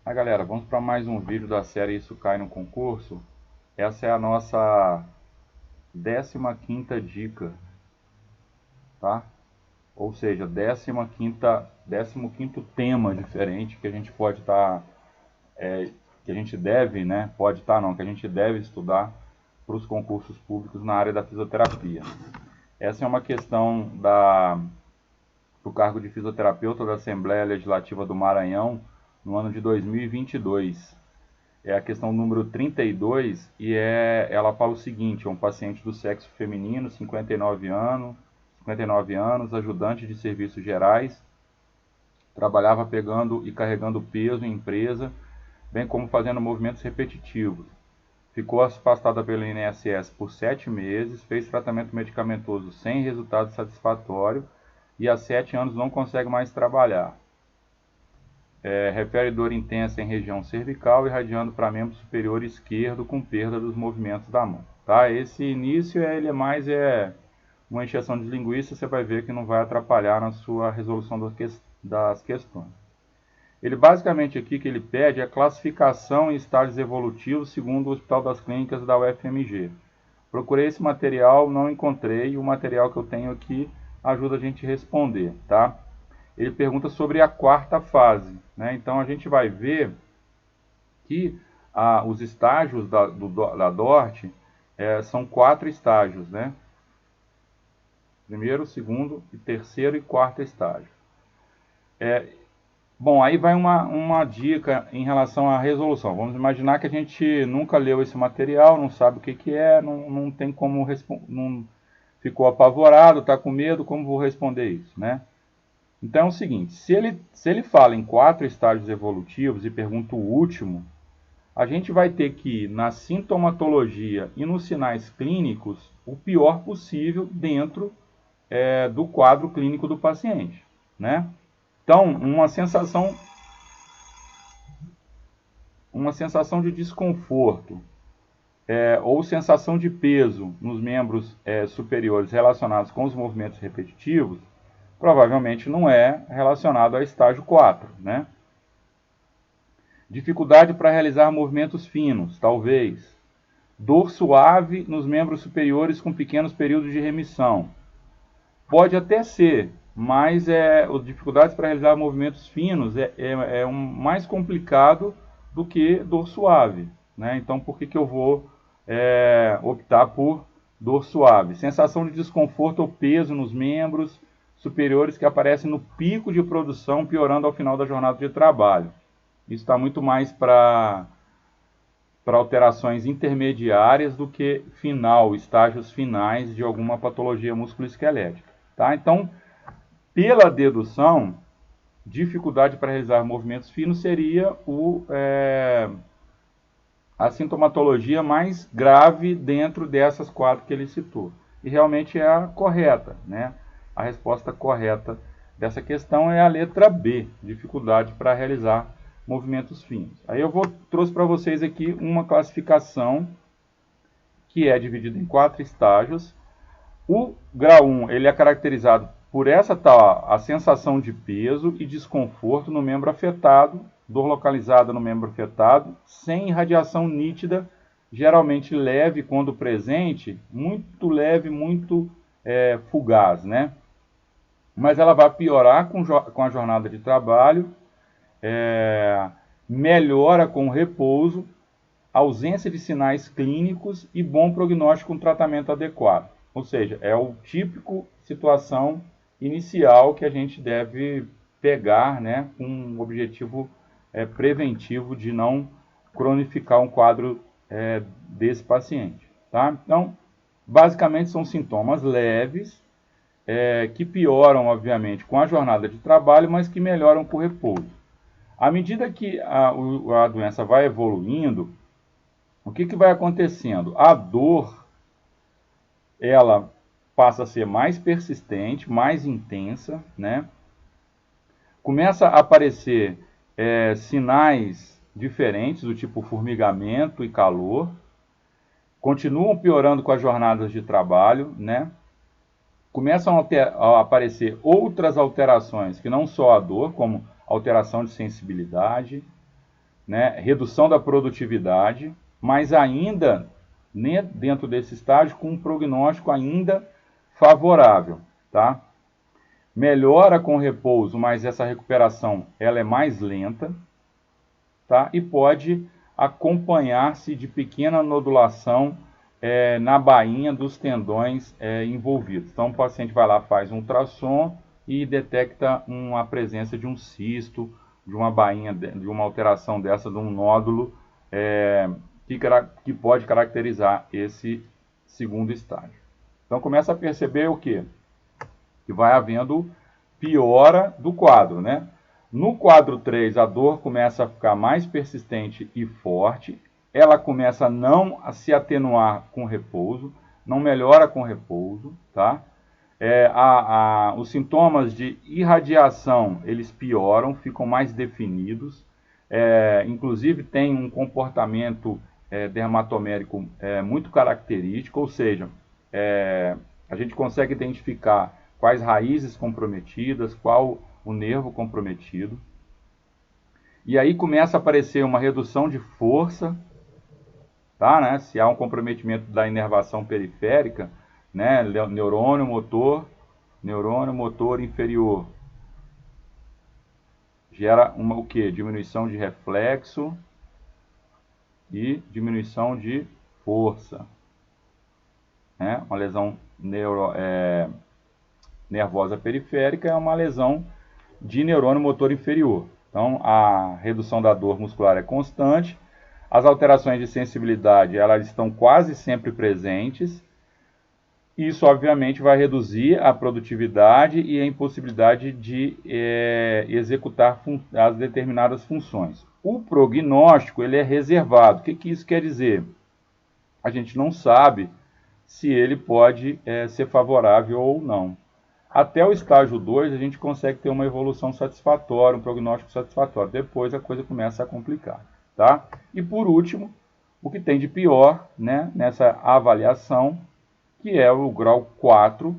Galera, vamos para mais um vídeo da série Isso Cai no Concurso. Essa é a nossa 15ª dica, tá? Ou seja, 15º tema diferente que a gente pode estar, que a gente deve, né? Pode estar não, que a gente deve estudar para os concursos públicos na área da fisioterapia. Essa é uma questão do cargo de fisioterapeuta da Assembleia Legislativa do Maranhão no ano de 2022. É a questão número 32 e ela fala o seguinte: é um paciente do sexo feminino, 59 anos, ajudante de serviços gerais, trabalhava pegando e carregando peso em empresa, bem como fazendo movimentos repetitivos. Ficou afastada pelo INSS por 7 meses, fez tratamento medicamentoso sem resultado satisfatório e há 7 anos não consegue mais trabalhar. Refere dor intensa em região cervical, irradiando para membro superior esquerdo com perda dos movimentos da mão. Tá? Esse início ele é mais uma encheção de linguiça, você vai ver que não vai atrapalhar na sua resolução das questões. Ele basicamente aqui que ele pede é classificação em estágios evolutivos segundo o Hospital das Clínicas da UFMG. Procurei esse material, não encontrei, o material que eu tenho aqui ajuda a gente a responder, tá? Ele pergunta sobre a quarta fase, né? Então a gente vai ver que os estágios da DORT são 4 estágios, né? Primeiro, segundo, terceiro e quarto estágio. Bom, aí vai uma dica em relação à resolução. Vamos imaginar que a gente nunca leu esse material, não sabe o que é, não tem como responder, não ficou apavorado, está com medo, como vou responder isso, né? Então é o seguinte, se ele fala em 4 estágios evolutivos e pergunta o último, a gente vai ter que ir na sintomatologia e nos sinais clínicos o pior possível dentro do quadro clínico do paciente, né? Então, uma sensação de desconforto ou sensação de peso nos membros superiores relacionados com os movimentos repetitivos, provavelmente não é relacionado ao estágio 4, né? Dificuldade para realizar movimentos finos, talvez. Dor suave nos membros superiores com pequenos períodos de remissão. Pode até ser, mas dificuldades para realizar movimentos finos mais complicado do que dor suave, né? Então, por que eu vou optar por dor suave? Sensação de desconforto ou peso nos membros superiores que aparecem no pico de produção, piorando ao final da jornada de trabalho. Isso está muito mais para alterações intermediárias do que estágios finais de alguma patologia musculoesquelética. Tá? Então, pela dedução, dificuldade para realizar movimentos finos seria a sintomatologia mais grave dentro dessas 4 que ele citou. E realmente é a correta, né? A resposta correta dessa questão é a letra B, dificuldade para realizar movimentos finos. Aí eu trouxe para vocês aqui uma classificação que é dividida em 4 estágios. O grau 1 ele é caracterizado por a sensação de peso e desconforto no membro afetado, dor localizada no membro afetado, sem irradiação nítida, geralmente leve quando presente, muito leve, muito fugaz, né? Mas ela vai piorar com a jornada de trabalho, melhora com o repouso, ausência de sinais clínicos e bom prognóstico com tratamento adequado. Ou seja, é o típico situação inicial que a gente deve pegar, né, com um objetivo preventivo de não cronificar um quadro desse paciente. Tá? Então, basicamente são sintomas leves, que pioram, obviamente, com a jornada de trabalho, mas que melhoram com o repouso. À medida que a doença vai evoluindo, o que vai acontecendo? A dor, ela passa a ser mais persistente, mais intensa, né? Começa a aparecer sinais diferentes, do tipo formigamento e calor, continuam piorando com as jornadas de trabalho, né? Começam a aparecer outras alterações, que não só a dor, como alteração de sensibilidade, né, redução da produtividade, mas ainda dentro desse estágio com um prognóstico ainda favorável, tá? Melhora com repouso, mas essa recuperação ela é mais lenta, tá? E pode acompanhar-se de pequena nodulação na bainha dos tendões envolvidos. Então o paciente vai lá, faz um ultrassom e detecta a presença de um cisto, de uma bainha, de uma alteração dessa, de um nódulo que pode caracterizar esse segundo estágio. Então começa a perceber o quê? Que vai havendo piora do quadro, né? No quadro 3, a dor começa a ficar mais persistente e forte, ela começa não a se atenuar com repouso, não melhora com repouso, tá? Os sintomas de irradiação, eles pioram, ficam mais definidos, inclusive tem um comportamento dermatomérico muito característico, ou seja, a gente consegue identificar quais raízes comprometidas, qual o nervo comprometido. E aí começa a aparecer uma redução de força, tá, né? Se há um comprometimento da inervação periférica, né? Neurônio motor inferior. Gera o quê? Diminuição de reflexo e diminuição de força. Né? Uma lesão nervosa periférica é uma lesão de neurônio motor inferior. Então, a redução da dor muscular é constante, as alterações de sensibilidade elas estão quase sempre presentes. Isso, obviamente, vai reduzir a produtividade e a impossibilidade de executar as determinadas funções. O prognóstico ele é reservado. O que isso quer dizer? A gente não sabe se ele pode ser favorável ou não. Até o estágio 2, a gente consegue ter uma evolução satisfatória, um prognóstico satisfatório. Depois, a coisa começa a complicar. Tá? E, por último, o que tem de pior, né, nessa avaliação, que é o grau 4,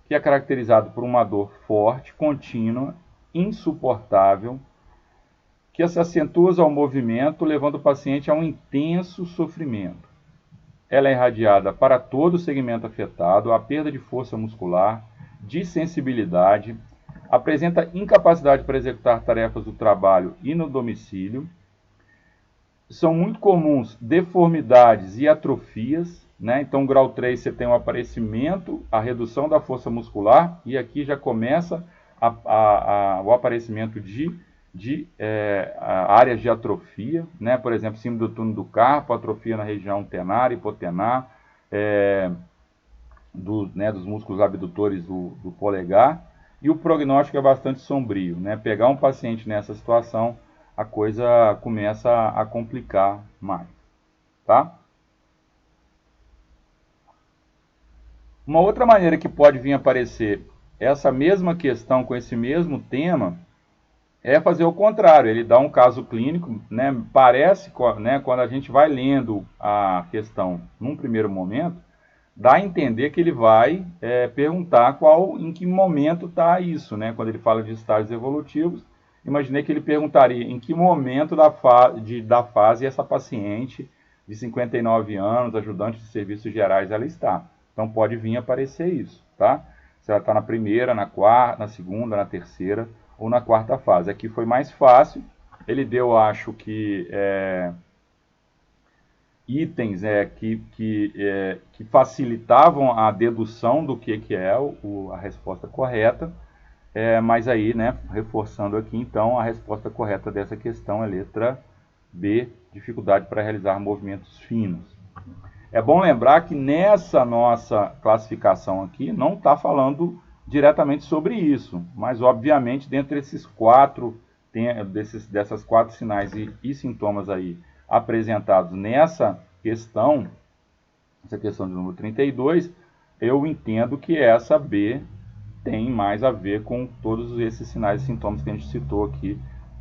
que é caracterizado por uma dor forte, contínua, insuportável, que se acentua ao movimento, levando o paciente a um intenso sofrimento. Ela é irradiada para todo o segmento afetado, a perda de força muscular, de sensibilidade, apresenta incapacidade para executar tarefas do trabalho e no domicílio. São muito comuns deformidades e atrofias, né? Então, grau 3 você tem o aparecimento, a redução da força muscular, e aqui já começa o aparecimento de áreas de atrofia, né? Por exemplo, síndrome do túnel do carpo, atrofia na região tenar, hipotenar, dos músculos abdutores do polegar, e o prognóstico é bastante sombrio, né? Pegar um paciente nessa situação, a coisa começa a complicar mais, tá? Uma outra maneira que pode vir aparecer essa mesma questão com esse mesmo tema é fazer o contrário, ele dá um caso clínico, né? Parece, né, quando a gente vai lendo a questão num primeiro momento, dá a entender que ele vai perguntar em que momento está isso, né? Quando ele fala de estágios evolutivos, imaginei que ele perguntaria em que momento da fase essa paciente de 59 anos, ajudante de serviços gerais, ela está. Então pode vir aparecer isso, tá? Se ela está na primeira, na quarta, na segunda, na terceira ou na quarta fase. Aqui foi mais fácil, ele deu, acho que, itens que facilitavam a dedução do que é a resposta correta, mas aí, né, reforçando aqui, então, a resposta correta dessa questão é letra B, dificuldade para realizar movimentos finos. É bom lembrar que nessa nossa classificação aqui não está falando diretamente sobre isso, mas obviamente dentro dessas quatro sinais e sintomas aí apresentados nessa questão, essa questão de número 32, eu entendo que essa B tem mais a ver com todos esses sinais e sintomas que a gente citou aqui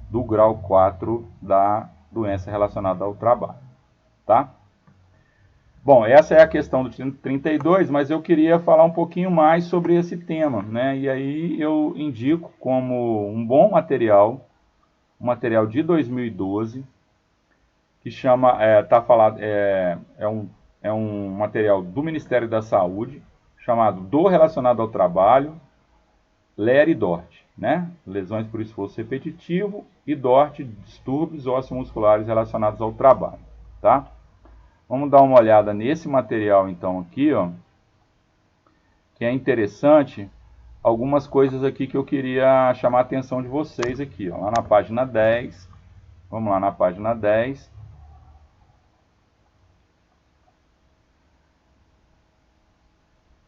do grau 4 da doença relacionada ao trabalho, tá? Bom, essa é a questão do 32, mas eu queria falar um pouquinho mais sobre esse tema, né? E aí eu indico como um bom material, um material de 2012, que chama, é um material do Ministério da Saúde, chamado Dor Relacionada ao Trabalho, LER e DORT, né? Lesões por esforço repetitivo, e DORT, distúrbios osteomusculares relacionados ao trabalho, tá? Vamos dar uma olhada nesse material, então, aqui, ó, que é interessante. Algumas coisas aqui que eu queria chamar a atenção de vocês aqui, ó, lá na página 10. Vamos lá na página 10.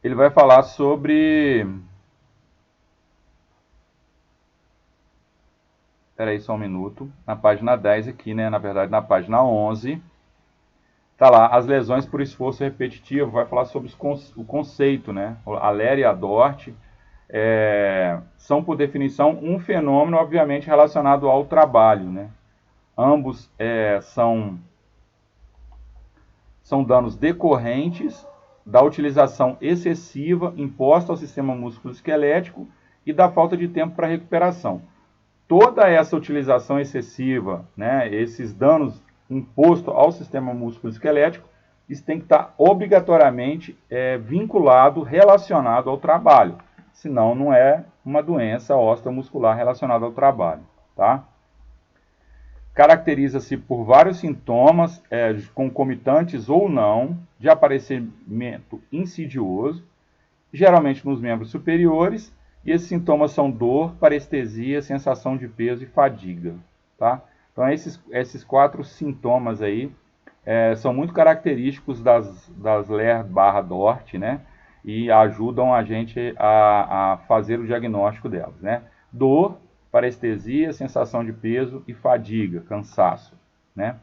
Ele vai falar sobre... Espera aí só um minuto. Na página 10 aqui, né? Na verdade, na página 11. Tá lá, as lesões por esforço repetitivo. Vai falar sobre o conceito, né? A LER e a DORT são, por definição, um fenômeno, obviamente, relacionado ao trabalho, né? Ambos são danos decorrentes da utilização excessiva imposta ao sistema músculo-esquelético e da falta de tempo para recuperação. Toda essa utilização excessiva, né, esses danos impostos ao sistema músculo-esquelético, isso tem que estar obrigatoriamente vinculado, relacionado ao trabalho. Senão não é uma doença osteomuscular relacionada ao trabalho, tá? Caracteriza-se por vários sintomas, concomitantes ou não, de aparecimento insidioso, geralmente nos membros superiores, e esses sintomas são dor, parestesia, sensação de peso e fadiga, tá? Então, esses 4 sintomas aí são muito característicos das LER/DORT, né? E ajudam a gente a fazer o diagnóstico delas, né? Dor, parestesia, sensação de peso e fadiga, cansaço, né?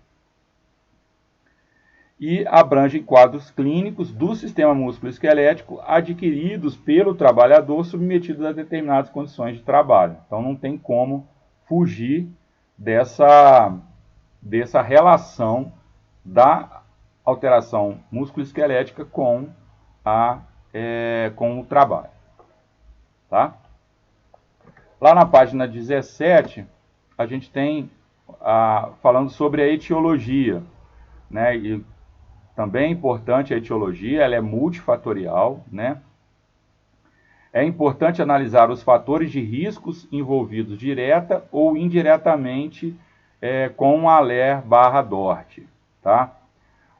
E abrangem quadros clínicos do sistema músculo-esquelético adquiridos pelo trabalhador submetido a determinadas condições de trabalho. Então não tem como fugir dessa relação da alteração músculo-esquelética com o trabalho, tá? Lá na página 17, a gente tem falando sobre a etiologia, né? E também é importante a etiologia, ela é multifatorial, né? É importante analisar os fatores de riscos envolvidos direta ou indiretamente com a LER/DORT, tá?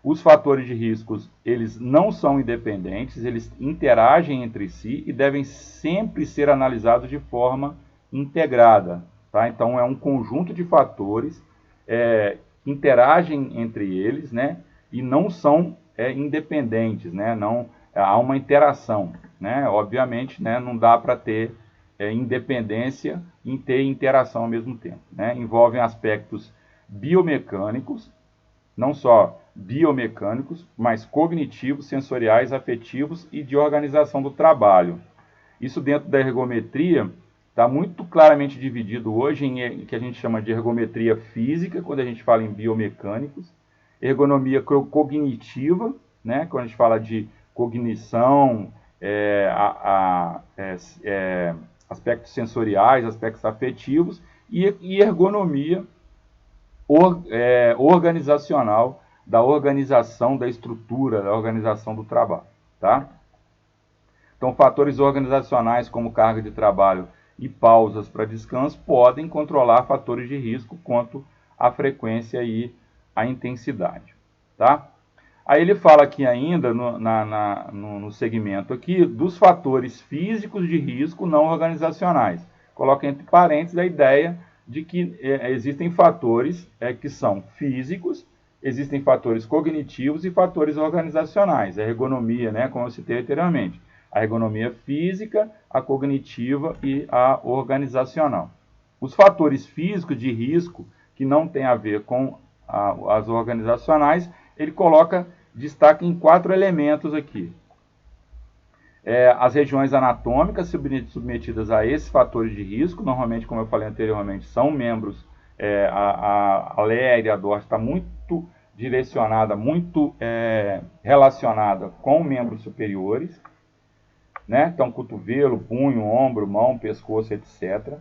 Os fatores de riscos, eles não são independentes, eles interagem entre si e devem sempre ser analisados de forma integrada, tá? Então, é um conjunto de fatores que interagem entre eles, né? E não são independentes, né? Não, há uma interação, né? Obviamente, né? Não dá para ter independência e ter interação ao mesmo tempo, né? Envolvem aspectos biomecânicos, não só biomecânicos, mas cognitivos, sensoriais, afetivos e de organização do trabalho. Isso dentro da ergometria está muito claramente dividido hoje em que a gente chama de ergometria física, quando a gente fala em biomecânicos, ergonomia cognitiva, né, quando a gente fala de cognição, aspectos sensoriais, aspectos afetivos, e ergonomia organizacional, da organização da estrutura, da organização do trabalho, tá? Então, fatores organizacionais como carga de trabalho e pausas para descanso podem controlar fatores de risco quanto à frequência e à intensidade, tá? Aí ele fala aqui ainda, no segmento aqui, dos fatores físicos de risco não organizacionais. Coloca entre parênteses a ideia de que existem fatores que são físicos, existem fatores cognitivos e fatores organizacionais. A ergonomia, né, como eu citei anteriormente. A ergonomia física, a cognitiva e a organizacional. Os fatores físicos de risco, que não tem a ver com as organizacionais, ele coloca destaque em 4 elementos aqui. As regiões anatômicas submetidas a esses fatores de risco, normalmente, como eu falei anteriormente, são membros, a LER e a DORT está muito direcionada, muito relacionada com membros superiores, né? Então, cotovelo, punho, ombro, mão, pescoço, etc.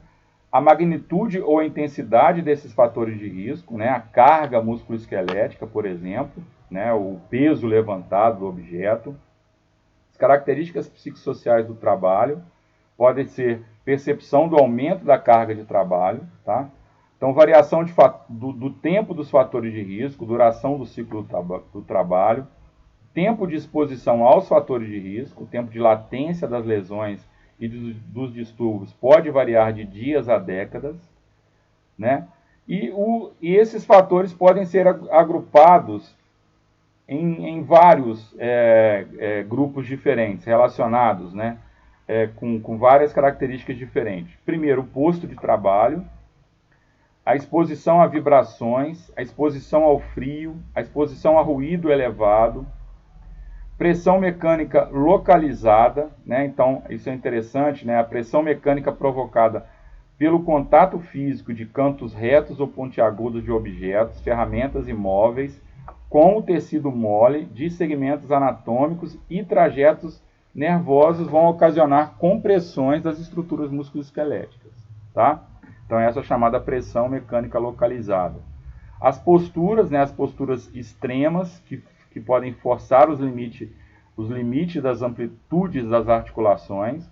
a magnitude ou a intensidade desses fatores de risco, né? A carga musculoesquelética, por exemplo, né? O peso levantado do objeto, as características psicossociais do trabalho, podem ser percepção do aumento da carga de trabalho, tá? Então, variação do tempo dos fatores de risco, duração do ciclo do trabalho, tempo de exposição aos fatores de risco, tempo de latência das lesões e dos distúrbios pode variar de dias a décadas, né? E esses fatores podem ser agrupados em vários grupos diferentes, relacionados, né? Com várias características diferentes. Primeiro, o posto de trabalho, a exposição a vibrações, a exposição ao frio, a exposição a ruído elevado, pressão mecânica localizada, né? Então, isso é interessante, né? A pressão mecânica provocada pelo contato físico de cantos retos ou pontiagudos de objetos, ferramentas e móveis, com o tecido mole de segmentos anatômicos e trajetos nervosos vão ocasionar compressões das estruturas musculoesqueléticas, tá? Então, essa é a chamada pressão mecânica localizada. As posturas, né? As posturas extremas, que podem forçar os limites das amplitudes das articulações.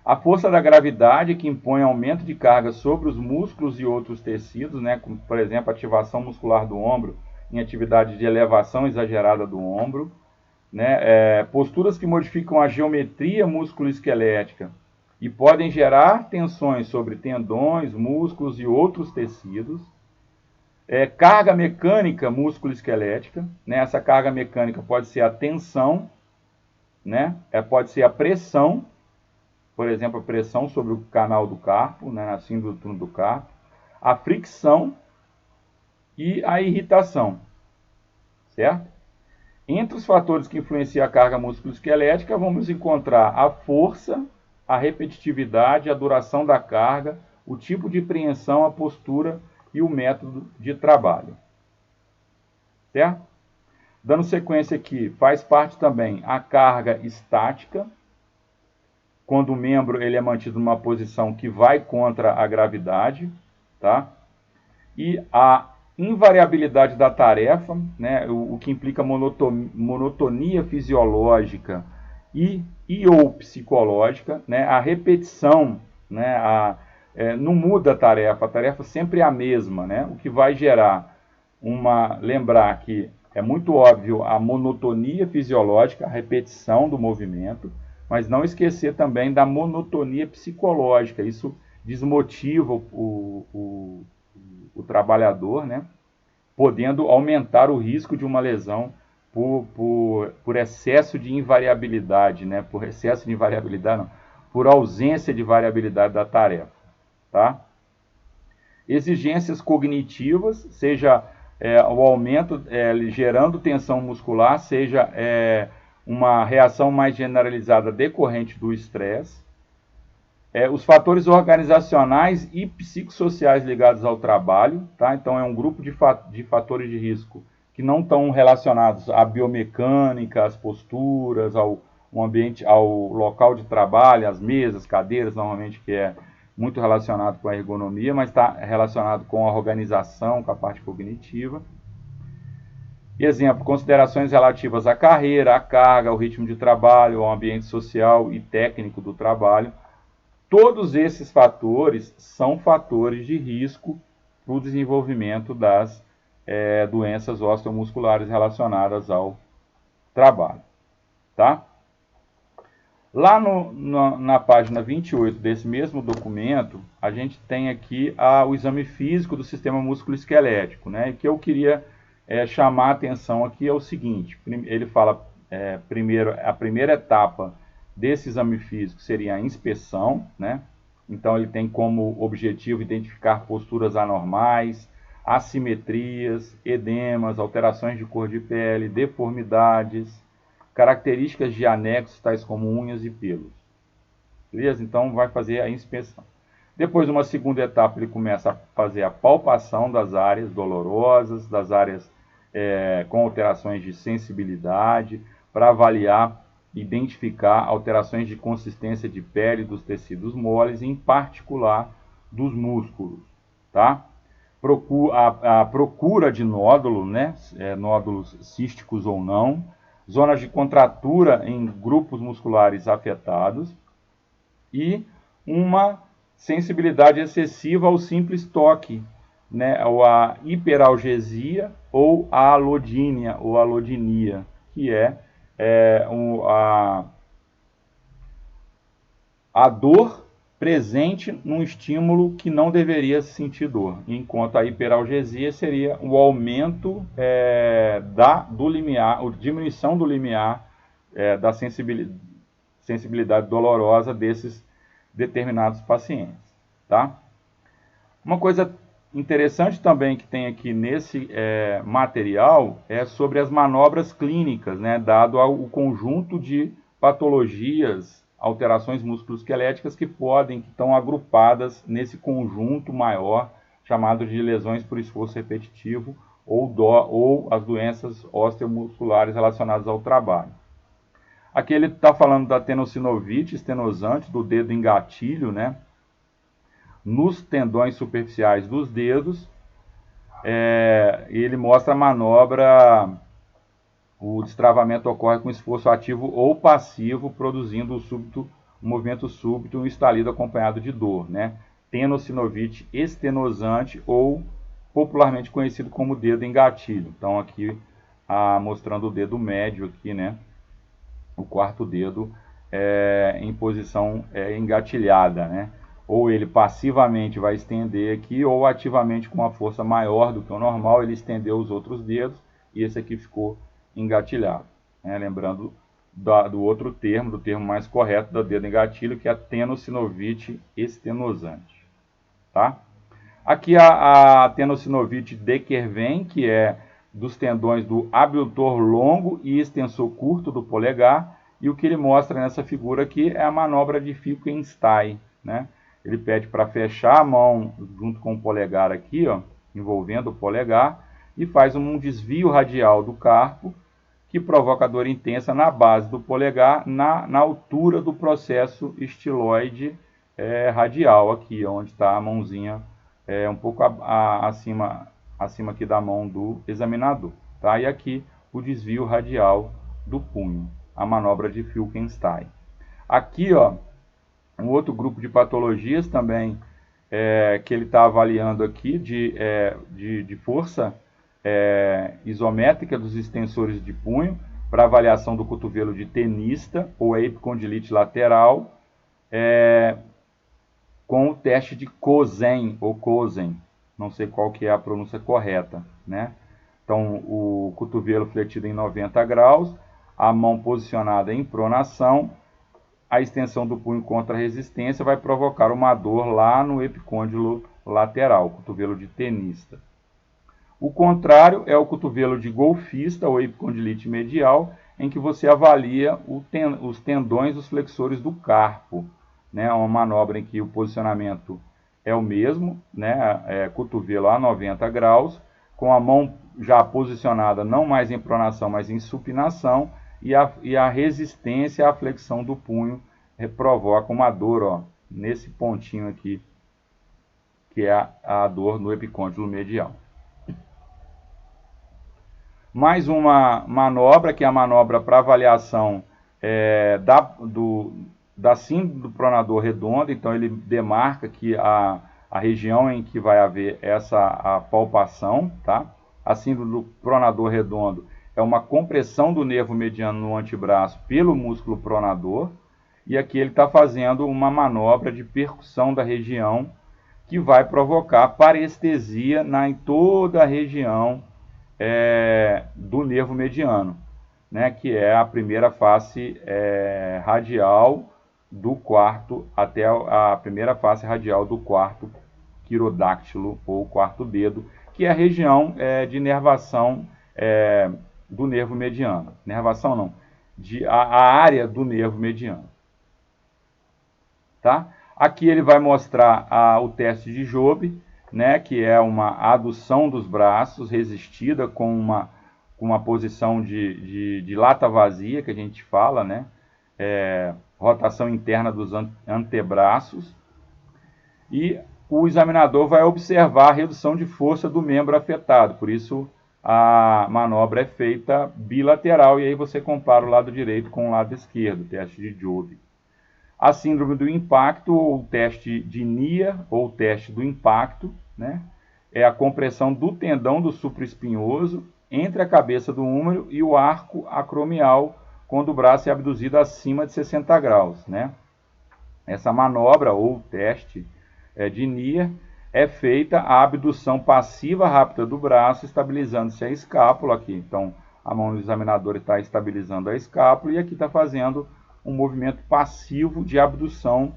A força da gravidade, que impõe aumento de carga sobre os músculos e outros tecidos, né, como, por exemplo, ativação muscular do ombro em atividade de elevação exagerada do ombro. Né, posturas que modificam a geometria musculoesquelética e podem gerar tensões sobre tendões, músculos e outros tecidos. Carga mecânica musculoesquelética, né? Essa carga mecânica pode ser a tensão, né? Pode ser a pressão, por exemplo, a pressão sobre o canal do carpo, né? Assim do túnel do carpo, a fricção e a irritação, certo? Entre os fatores que influenciam a carga musculoesquelética, vamos encontrar a força, a repetitividade, a duração da carga, o tipo de preensão, a postura e o método de trabalho. Certo? Dando sequência aqui, faz parte também a carga estática, quando o membro ele é mantido numa posição que vai contra a gravidade, tá? E a invariabilidade da tarefa, né, o que implica monotonia fisiológica e ou psicológica, né, a repetição, né, não muda a tarefa sempre é a mesma, né, o que vai gerar lembrar que é muito óbvio a monotonia fisiológica, a repetição do movimento, mas não esquecer também da monotonia psicológica, isso desmotiva o trabalhador, né, podendo aumentar o risco de uma lesão por excesso de invariabilidade, né, por ausência de variabilidade da tarefa, tá? Exigências cognitivas, seja o aumento gerando tensão muscular, seja uma reação mais generalizada decorrente do estresse. Os fatores organizacionais e psicossociais ligados ao trabalho, tá? Então é um grupo de fatores de risco que não estão relacionados à biomecânica, às posturas, ao ambiente, ao local de trabalho, às mesas, cadeiras, normalmente que é muito relacionado com a ergonomia, mas está relacionado com a organização, com a parte cognitiva. Exemplo, considerações relativas à carreira, à carga, ao ritmo de trabalho, ao ambiente social e técnico do trabalho. Todos esses fatores são fatores de risco para o desenvolvimento das doenças osteomusculares relacionadas ao trabalho. Tá? Lá na página 28 desse mesmo documento, a gente tem aqui o exame físico do sistema musculoesquelético, né? E que eu queria chamar a atenção aqui é o seguinte, ele fala, primeiro, a primeira etapa desse exame físico seria a inspeção, né? Então ele tem como objetivo identificar posturas anormais, assimetrias, edemas, alterações de cor de pele, deformidades, características de anexos tais como unhas e pelos. Beleza? Então vai fazer a inspeção. Depois, uma segunda etapa, ele começa a fazer a palpação das áreas dolorosas, das áreas com alterações de sensibilidade, para avaliar identificar alterações de consistência de pele dos tecidos moles, em particular dos músculos, tá? A procura de nódulo, né? Nódulos císticos ou não, zonas de contratura em grupos musculares afetados e uma sensibilidade excessiva ao simples toque, né? Ou a hiperalgesia ou a alodínia ou alodinia, que a dor presente num estímulo que não deveria sentir dor, enquanto a hiperalgesia seria o aumento do limiar, a diminuição do limiar da sensibilidade dolorosa desses determinados pacientes, tá? Uma coisa interessante também que tem aqui nesse material é sobre as manobras clínicas, né, dado o conjunto de patologias, alterações musculoesqueléticas que estão agrupadas nesse conjunto maior, chamado de lesões por esforço repetitivo ou as doenças osteomusculares relacionadas ao trabalho. Aqui ele está falando da tenossinovite estenosante, do dedo em gatilho, né, nos tendões superficiais dos dedos. Ele mostra a manobra, o destravamento ocorre com esforço ativo ou passivo, produzindo um movimento súbito e um estalido acompanhado de dor, né? Tenossinovite estenosante, ou popularmente conhecido como dedo em gatilho. Então aqui mostrando o dedo médio aqui, né? O quarto dedo em posição engatilhada, né? Ou ele passivamente vai estender aqui, ou ativamente com uma força maior do que o normal, ele estendeu os outros dedos e esse aqui ficou engatilhado, né? Lembrando do outro termo, do termo mais correto do dedo em gatilho, que é a tenossinovite estenosante, tá? Aqui a tenossinovite de Kerven, que é dos tendões do abdutor longo e extensor curto do polegar, e o que ele mostra nessa figura aqui é a manobra de Finckenstein, né? Ele pede para fechar a mão junto com o polegar aqui, ó, envolvendo o polegar, e faz um desvio radial do carpo, que provoca dor intensa na base do polegar, na altura do processo estiloide radial, aqui, onde está a mãozinha um pouco acima aqui da mão do examinador, tá? E aqui o desvio radial do punho, a manobra de Finckenstein. Aqui, ó, um outro grupo de patologias também que ele está avaliando aqui de força isométrica dos extensores de punho para avaliação do cotovelo de tenista ou a epicondilite lateral com o teste de Cosen ou Cosen, não sei qual que é a pronúncia correta, né? Então o cotovelo fletido em 90 graus, a mão posicionada em pronação, a extensão do punho contra a resistência vai provocar uma dor lá no epicôndilo lateral, cotovelo de tenista. O contrário é o cotovelo de golfista ou epicondilite medial, em que você avalia os tendões dos flexores do carpo, né? Uma manobra em que o posicionamento é o mesmo, né? Cotovelo a 90 graus, com a mão já posicionada não mais em pronação, mas em supinação, e a resistência à flexão do punho provoca uma dor, ó, nesse pontinho aqui, que é a dor no epicôndilo medial. Mais uma manobra, que é a manobra para avaliação da síndrome do pronador redondo. Então ele demarca que a região em que vai haver a palpação, tá? A síndrome do pronador redondo é uma compressão do nervo mediano no antebraço pelo músculo pronador, e aqui ele está fazendo uma manobra de percussão da região que vai provocar parestesia em toda a região do nervo mediano, né, que é a primeira face radial do quarto até a primeira face radial do quarto quirodáctilo ou quarto dedo, que é a região de nervação do nervo mediano. Nervação não, a área do nervo mediano. Tá? Aqui ele vai mostrar o teste de Jobe, né, que é uma adução dos braços resistida com uma posição de lata vazia, que a gente fala, né, rotação interna dos antebraços, e o examinador vai observar a redução de força do membro afetado, por isso a manobra é feita bilateral, e aí você compara o lado direito com o lado esquerdo, teste de Jobe. A síndrome do impacto, ou teste de Neer, ou teste do impacto, né, é a compressão do tendão do supraespinhoso entre a cabeça do húmero e o arco acromial, quando o braço é abduzido acima de 60 graus. Né? Essa manobra, ou teste de Neer, é feita a abdução passiva rápida do braço, estabilizando-se a escápula aqui. Então, a mão do examinador está estabilizando a escápula, e aqui está fazendo um movimento passivo de abdução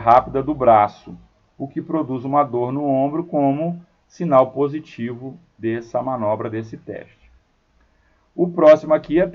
rápida do braço, o que produz uma dor no ombro como sinal positivo dessa manobra, desse teste. O próximo aqui é a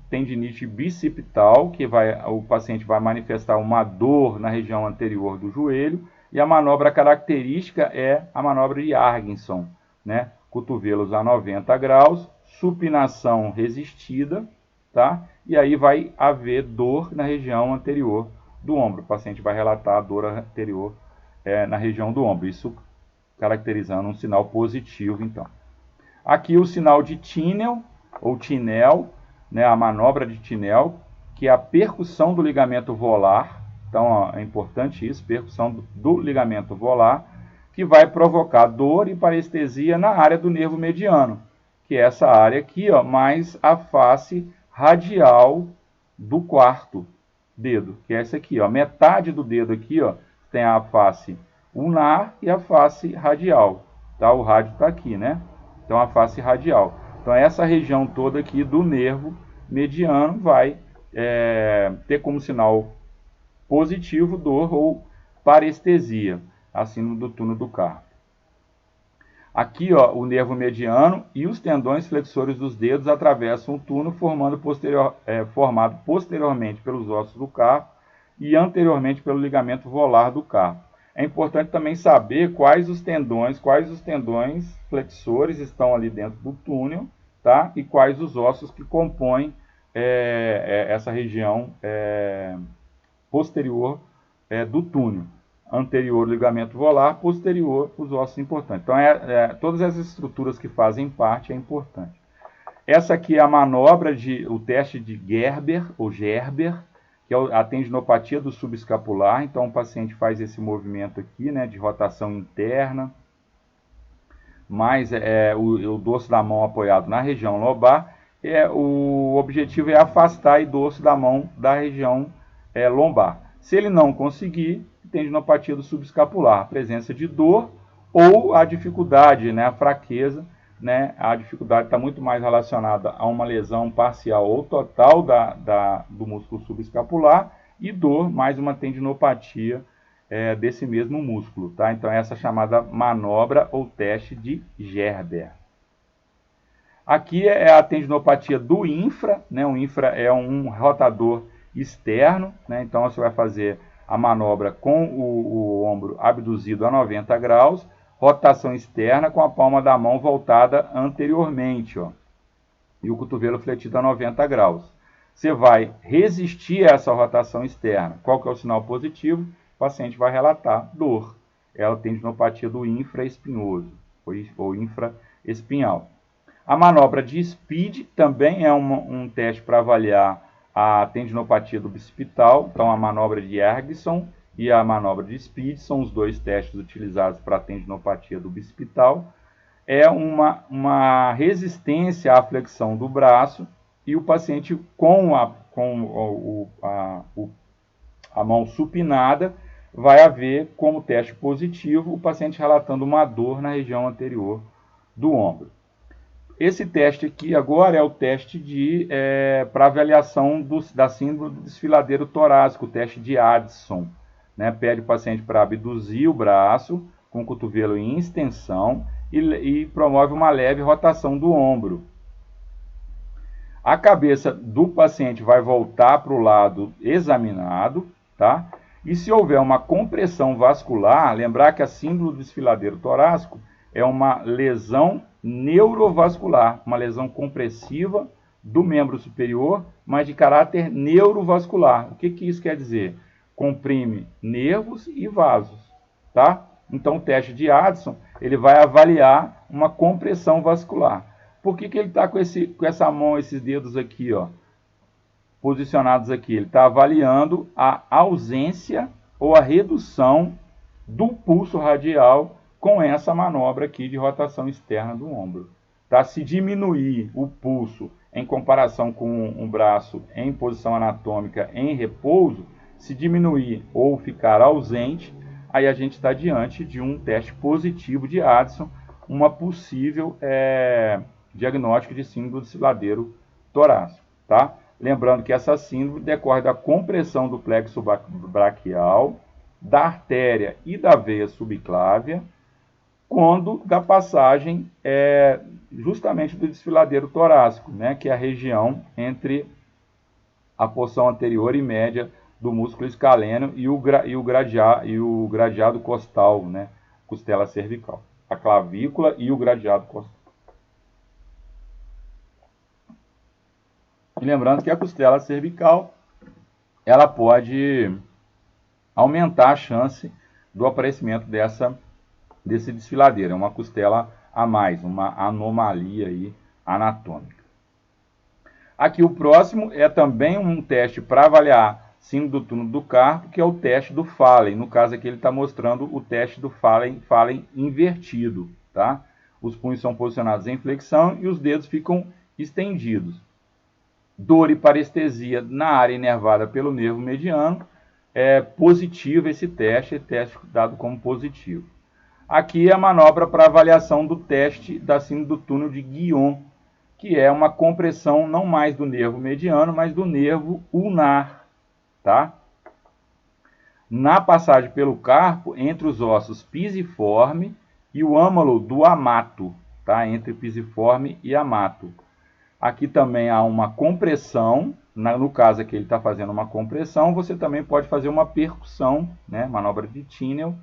tendinite bicipital, que o paciente vai manifestar uma dor na região anterior do joelho, e a manobra característica é a manobra de Argson, né? Cotovelos a 90 graus, supinação resistida, tá? E aí vai haver dor na região anterior do ombro. O paciente vai relatar a dor anterior na região do ombro, isso caracterizando um sinal positivo, então. Aqui o sinal de Tinel, ou Tinel, né, a manobra de Tinel, que é a percussão do ligamento volar. Então, ó, é importante isso, percussão do ligamento volar, que vai provocar dor e parestesia na área do nervo mediano, que é essa área aqui, ó, mais a face radial do quarto dedo, que é essa aqui, ó, metade do dedo aqui, ó, tem a face ulnar e a face radial, tá? O rádio está aqui, né? Então, a face radial. Então, essa região toda aqui do nervo mediano vai ter como sinal positivo dor ou parestesia, acima do túnel do carpo. Aqui, ó, o nervo mediano e os tendões flexores dos dedos atravessam o túnel, formado posteriormente pelos ossos do carpo e anteriormente pelo ligamento volar do carpo. É importante também saber quais os tendões flexores estão ali dentro do túnel, tá? E quais os ossos que compõem essa região posterior do túnel. Anterior, ligamento volar, posterior, os ossos importantes. Então, todas as estruturas que fazem parte é importante. Essa aqui é a manobra, o teste de Gerber, ou Gerber, que é a tendinopatia do subescapular. Então, o paciente faz esse movimento aqui, né, de rotação interna, mais o dorso da mão apoiado na região lombar. O objetivo é afastar o dorso da mão da região lombar. Se ele não conseguir, tendinopatia do subescapular, presença de dor ou a dificuldade, né, a fraqueza, né, a dificuldade está muito mais relacionada a uma lesão parcial ou total do músculo subescapular, e dor mais uma tendinopatia desse mesmo músculo, tá? Então essa chamada manobra ou teste de Gerber. Aqui é a tendinopatia do infra, né? O infra é um rotador externo, né? Então você vai fazer a manobra com o ombro abduzido a 90 graus, rotação externa com a palma da mão voltada anteriormente, ó, e o cotovelo fletido a 90 graus. Você vai resistir a essa rotação externa. Qual que é o sinal positivo? O paciente vai relatar dor. É a tendinopatia do infraespinhoso, ou infraespinhal. A manobra de Speed também é um teste para avaliar a tendinopatia do bicipital. Então, a manobra de Ergson e a manobra de Speed são os dois testes utilizados para a tendinopatia do bicipital. É uma resistência à flexão do braço, e o paciente com a mão supinada vai haver como teste positivo o paciente relatando uma dor na região anterior do ombro. Esse teste aqui agora é o teste para avaliação da síndrome do desfiladeiro torácico, o teste de Addison. Né? Pede o paciente para abduzir o braço com o cotovelo em extensão e promove uma leve rotação do ombro. A cabeça do paciente vai voltar para o lado examinado, tá? E se houver uma compressão vascular, lembrar que a síndrome do desfiladeiro torácico é uma lesão neurovascular, uma lesão compressiva do membro superior, mas de caráter neurovascular. O que isso quer dizer? Comprime nervos e vasos, tá? Então, o teste de Addison, ele vai avaliar uma compressão vascular. Por que ele está com essa mão, esses dedos aqui, ó, posicionados aqui? Ele está avaliando a ausência ou a redução do pulso radial com essa manobra aqui de rotação externa do ombro. Tá? Se diminuir o pulso em comparação com um braço em posição anatômica em repouso, se diminuir ou ficar ausente, aí a gente está diante de um teste positivo de Addison, uma possível diagnóstico de síndrome do desfiladeiro torácico. Tá? Lembrando que essa síndrome decorre da compressão do plexo braquial, da artéria e da veia subclávia, quando da passagem justamente do desfiladeiro torácico, né, que é a região entre a porção anterior e média do músculo escaleno e o gradeado costal, né, costela cervical, a clavícula e o gradeado costal. E lembrando que a costela cervical, ela pode aumentar a chance do aparecimento desse desfiladeiro. É uma costela a mais, uma anomalia aí anatômica. Aqui o próximo é também um teste para avaliar síndrome do túnel do carpo, que é o teste do Fallen. No caso aqui ele está mostrando o teste do Fallen invertido. Tá? Os punhos são posicionados em flexão e os dedos ficam estendidos. Dor e parestesia na área inervada pelo nervo mediano. É positivo esse teste dado como positivo. Aqui é a manobra para avaliação do teste da síndrome do túnel de Guion, que é uma compressão não mais do nervo mediano, mas do nervo ulnar, tá? Na passagem pelo carpo, entre os ossos pisiforme e o âmago do amato, tá? Entre pisiforme e amato. Aqui também há uma compressão, no caso aqui ele está fazendo uma compressão, você também pode fazer uma percussão, né? Manobra de Tinel,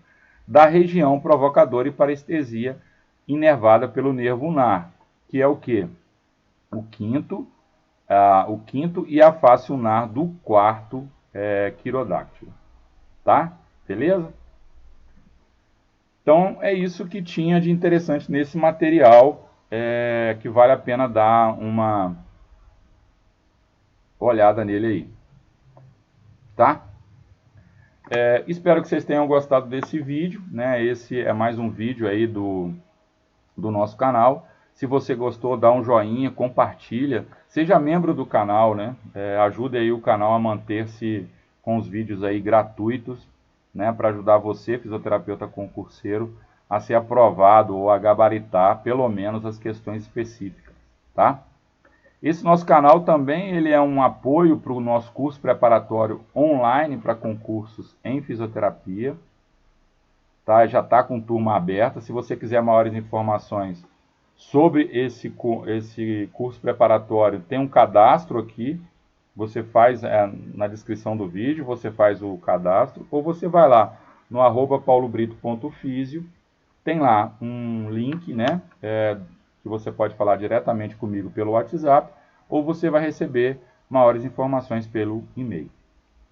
da região provocadora e parestesia inervada pelo nervo ulnar, que é o quê? O quinto e a face ulnar do quarto quirodáctilo. Tá? Beleza? Então, é isso que tinha de interessante nesse material, que vale a pena dar uma olhada nele aí. Tá? Espero que vocês tenham gostado desse vídeo, né? Esse é mais um vídeo aí do nosso canal. Se você gostou, dá um joinha, compartilha, seja membro do canal, né? Ajude aí o canal a manter-se com os vídeos aí gratuitos, né? Para ajudar você, fisioterapeuta concurseiro, a ser aprovado ou a gabaritar pelo menos as questões específicas, tá? Esse nosso canal também ele é um apoio para o nosso curso preparatório online para concursos em fisioterapia. Tá? Já está com turma aberta. Se você quiser maiores informações sobre esse curso preparatório, tem um cadastro aqui. Você faz na descrição do vídeo, você faz o cadastro. Ou você vai lá no @paulobrito.fisio. Tem lá um link, né? Que você pode falar diretamente comigo pelo WhatsApp, ou você vai receber maiores informações pelo e-mail.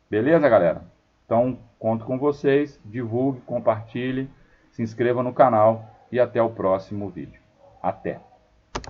Beleza, galera? Então, conto com vocês, divulgue, compartilhe, se inscreva no canal e até o próximo vídeo. Até!